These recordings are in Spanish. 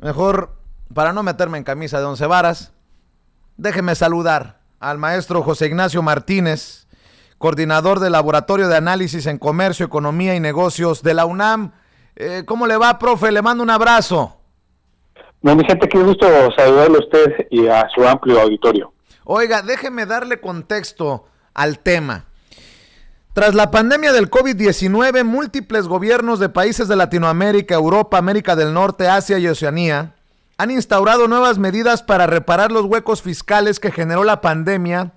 Mejor, para no meterme en camisa de once varas, déjeme saludar al maestro José Ignacio Martínez, coordinador del Laboratorio de Análisis en Comercio, Economía y Negocios de la UNAM. ¿Cómo le va, profe? Le mando un abrazo. Don Vicente, qué gusto saludarle a usted y a su amplio auditorio. Oiga, déjeme darle contexto al tema. Tras la pandemia del COVID-19, múltiples gobiernos de países de Latinoamérica, Europa, América del Norte, Asia y Oceanía han instaurado nuevas medidas para reparar los huecos fiscales que generó la pandemia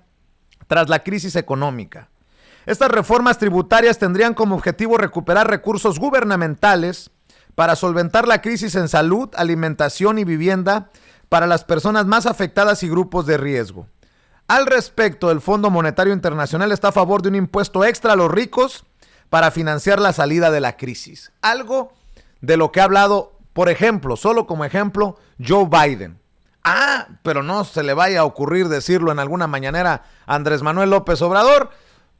tras la crisis económica. Estas reformas tributarias tendrían como objetivo recuperar recursos gubernamentales para solventar la crisis en salud, alimentación y vivienda para las personas más afectadas y grupos de riesgo. Al respecto, el Fondo Monetario Internacional está a favor de un impuesto extra a los ricos para financiar la salida de la crisis. Algo de lo que ha hablado, por ejemplo, solo como ejemplo, Joe Biden. Pero no se le vaya a ocurrir decirlo en alguna mañanera a Andrés Manuel López Obrador,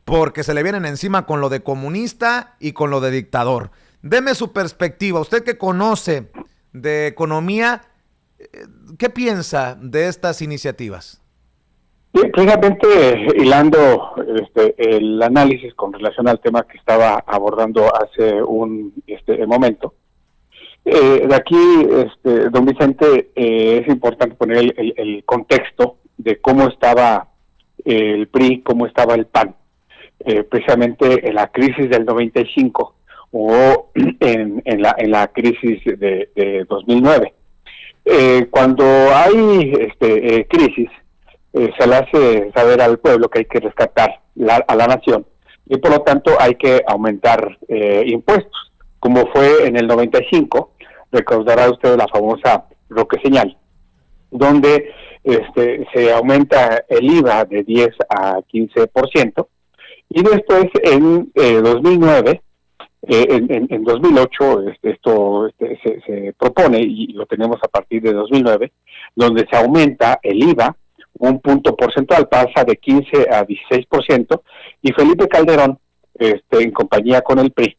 porque se le vienen encima con lo de comunista y con lo de dictador. Deme su perspectiva. Usted que conoce de economía, ¿qué piensa de estas iniciativas? Precisamente hilando el análisis con relación al tema que estaba abordando hace un momento, de aquí, don Vicente, es importante poner el contexto de cómo estaba el PRI, cómo estaba el PAN, precisamente en la crisis del 95 o en la crisis de 2009. Cuando hay crisis, se le hace saber al pueblo que hay que rescatar a la nación y por lo tanto hay que aumentar impuestos, como fue en el 95. Recordará usted la famosa Roque Señal, donde se aumenta el IVA de 10 a 15%, y después en 2009, en 2008, esto se propone, y lo tenemos a partir de 2009, donde se aumenta el IVA un punto porcentual, pasa de 15 a 16%, y Felipe Calderón, en compañía con el PRI,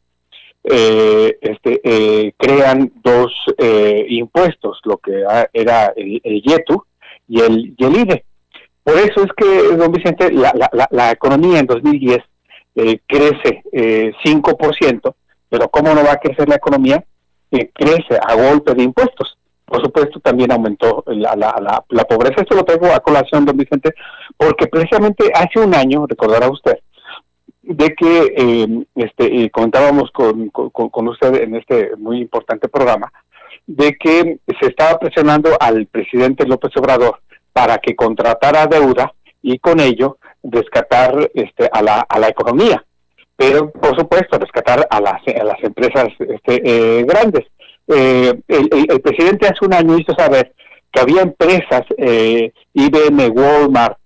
crean dos impuestos, lo que era el IETU y el IDE. Por eso es que, don Vicente, la economía en 2010 crece 5%, pero ¿cómo no va a crecer la economía? Crece a golpe de impuestos. Por supuesto, también aumentó la pobreza. Esto lo traigo a colación, don Vicente, porque precisamente hace un año, recordará usted, de que comentábamos con usted en este muy importante programa, de que se estaba presionando al presidente López Obrador para que contratara deuda y con ello rescatar a la economía, pero por supuesto rescatar a las empresas grandes. El presidente hace un año hizo saber que había empresas, IBM, Walmart,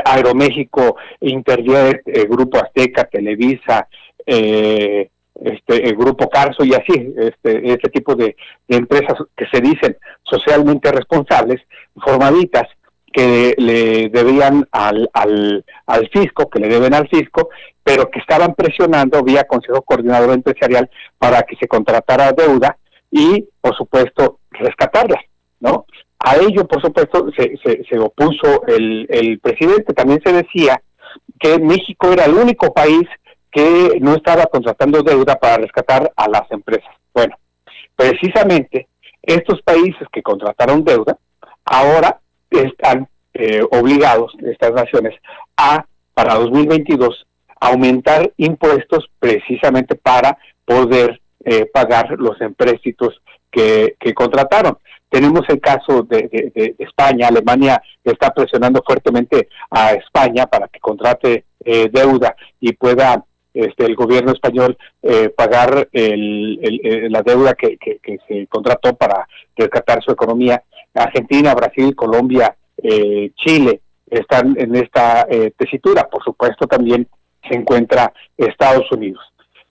Aeroméxico, Interjet, Grupo Azteca, Televisa, el Grupo Carso y así, este tipo de empresas que se dicen socialmente responsables, formaditas, que le debían al fisco, que le deben al fisco, pero que estaban presionando vía Consejo Coordinador Empresarial para que se contratara deuda y, por supuesto, rescatarlas, ¿no? A ello, por supuesto, se opuso el presidente. También se decía que México era el único país que no estaba contratando deuda para rescatar a las empresas. Bueno, precisamente estos países que contrataron deuda ahora están obligados, estas naciones, para 2022, aumentar impuestos precisamente para poder pagar los empréstitos que contrataron. Tenemos el caso de España. Alemania está presionando fuertemente a España para que contrate deuda y pueda el gobierno español pagar la deuda que se contrató para rescatar su economía. Argentina, Brasil, Colombia, Chile están en esta tesitura. Por supuesto, también se encuentra Estados Unidos.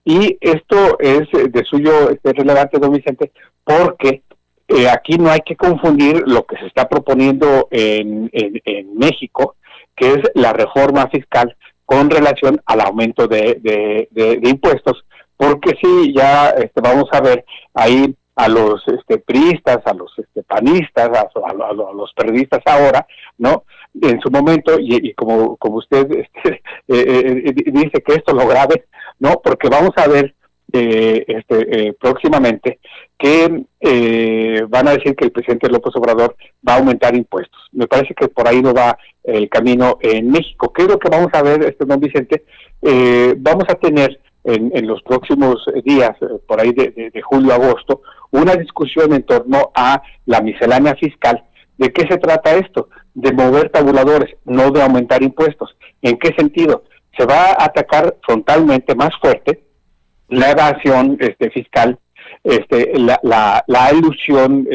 Y esto es de suyo relevante, don Vicente, porque aquí no hay que confundir lo que se está proponiendo en México, que es la reforma fiscal con relación al aumento de impuestos, porque sí, ya vamos a ver ahí a los priistas, a los panistas, a los periodistas ahora, ¿no? En su momento, y como usted dice que esto lo grave, ¿no? Porque vamos a ver próximamente que van a decir que el presidente López Obrador va a aumentar impuestos. Me parece que por ahí no va el camino en México. ¿Qué es lo que vamos a ver, don Vicente? Vamos a tener en los próximos días, por ahí de julio a agosto, una discusión en torno a la miscelánea fiscal. ¿De qué se trata esto? De mover tabuladores, no de aumentar impuestos. ¿En qué sentido? Se va a atacar frontalmente, más fuerte, la evasión fiscal, la ilusión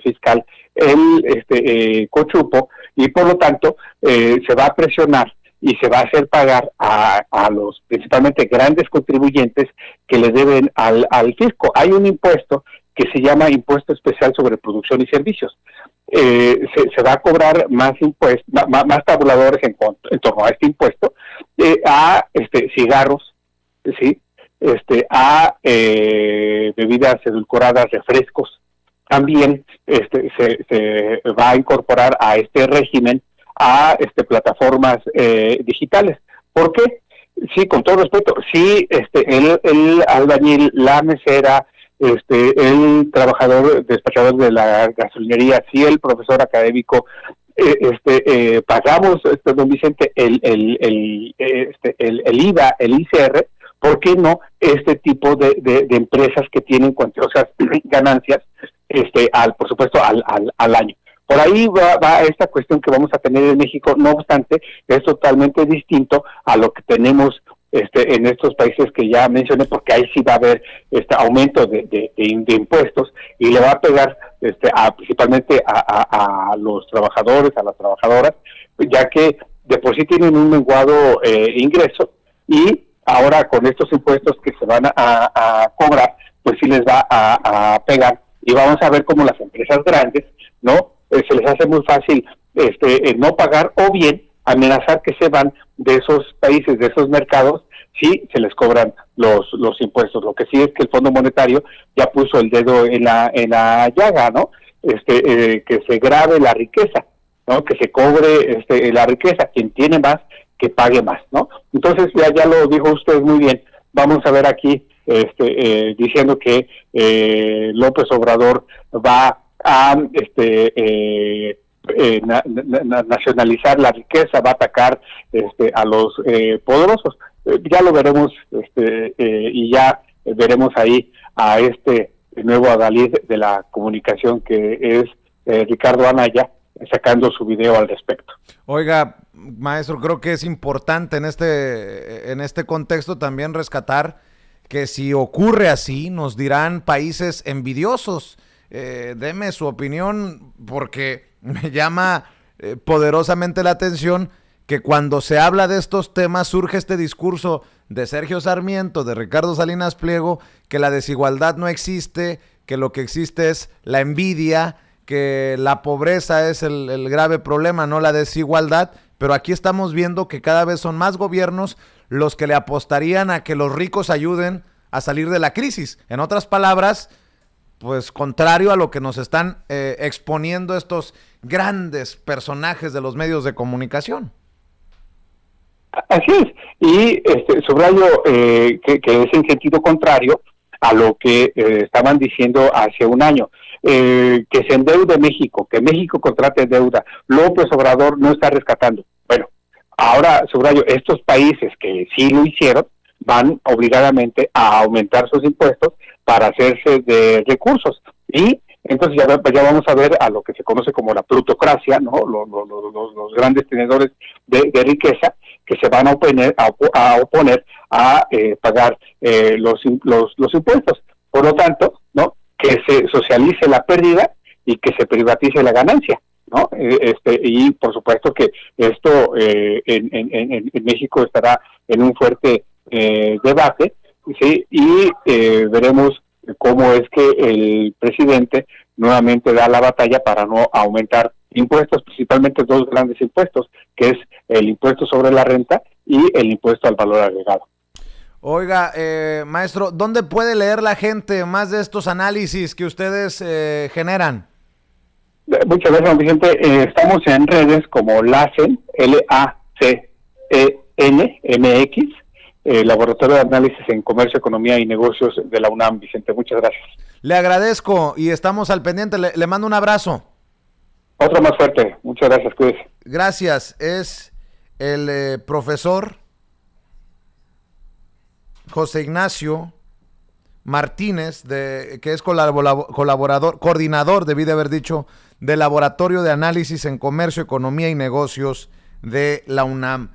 fiscal, el cochupo, y por lo tanto se va a presionar y se va a hacer pagar a los principalmente grandes contribuyentes que le deben al fisco. Hay un impuesto que se llama Impuesto Especial sobre Producción y Servicios. Se va a cobrar más impuestos, más tabuladores en torno a este impuesto, a cigarros, ¿sí? A bebidas edulcoradas, refrescos. También se va a incorporar a este régimen a plataformas digitales. ¿Por qué? Sí, con todo respeto, sí, el albañil, la mesera, el trabajador despachador de la gasolinería, sí, el profesor académico, pagamos, don Vicente, el IVA, el ICR. ¿Por qué no este tipo de empresas que tienen cuantiosas ganancias, por supuesto, al año? Por ahí va esta cuestión que vamos a tener en México. No obstante, es totalmente distinto a lo que tenemos en estos países que ya mencioné, porque ahí sí va a haber aumento de impuestos, y le va a pegar principalmente a los trabajadores, a las trabajadoras, ya que de por sí tienen un menguado ingreso, y ahora con estos impuestos que se van a cobrar, pues sí les va a pegar, y vamos a ver cómo las empresas grandes, ¿no? Se les hace muy fácil no pagar, o bien amenazar que se van de esos países, de esos mercados, si se les cobran los impuestos. Lo que sí es que el Fondo Monetario ya puso el dedo en la llaga, ¿no? Que se grave la riqueza, ¿no? Que se cobre la riqueza, quien tiene más, que pague más, ¿no? Entonces, ya lo dijo usted muy bien. Vamos a ver aquí diciendo que López Obrador va a nacionalizar la riqueza, va a atacar a los poderosos. Ya lo veremos, y ya veremos ahí a nuevo adalid de la comunicación, que es Ricardo Anaya, sacando su video al respecto. Oiga, maestro, creo que es importante en este contexto también rescatar que si ocurre así, nos dirán países envidiosos. Deme su opinión, porque me llama poderosamente la atención que cuando se habla de estos temas surge este discurso de Sergio Sarmiento, de Ricardo Salinas Pliego, que la desigualdad no existe, que lo que existe es la envidia, que la pobreza es el grave problema, no la desigualdad. Pero aquí estamos viendo que cada vez son más gobiernos los que le apostarían a que los ricos ayuden a salir de la crisis. En otras palabras, pues contrario a lo que nos están exponiendo estos grandes personajes de los medios de comunicación. Así es, y subrayo que es en sentido contrario a lo que estaban diciendo hace un año, que se endeude México, que México contrate deuda, López Obrador no está rescatando. Bueno, ahora subrayo, estos países que sí lo hicieron van obligadamente a aumentar sus impuestos para hacerse de recursos, y entonces ya vamos a ver a lo que se conoce como la plutocracia, ¿no? Los grandes tenedores de riqueza, que se van a oponer a pagar los impuestos. Por lo tanto, ¿no? Que se socialice la pérdida y que se privatice la ganancia, ¿no? Y por supuesto que esto en México estará en un fuerte debate, ¿sí? Y veremos cómo es que el presidente nuevamente da la batalla para no aumentar impuestos, principalmente dos grandes impuestos, que es el impuesto sobre la renta y el impuesto al valor agregado. Oiga, maestro, ¿dónde puede leer la gente más de estos análisis que ustedes generan? Muchas gracias, Vicente. Estamos en redes como LACEN, LACENMX, Laboratorio de Análisis en Comercio, Economía y Negocios de la UNAM, Vicente. Muchas gracias. Le agradezco y estamos al pendiente. Le mando un abrazo. Otro más fuerte. Muchas gracias, cuídese. Gracias. Es el profesor José Ignacio Martínez, que es colaborador, coordinador, debí de haber dicho, del Laboratorio de Análisis en Comercio, Economía y Negocios de la UNAM.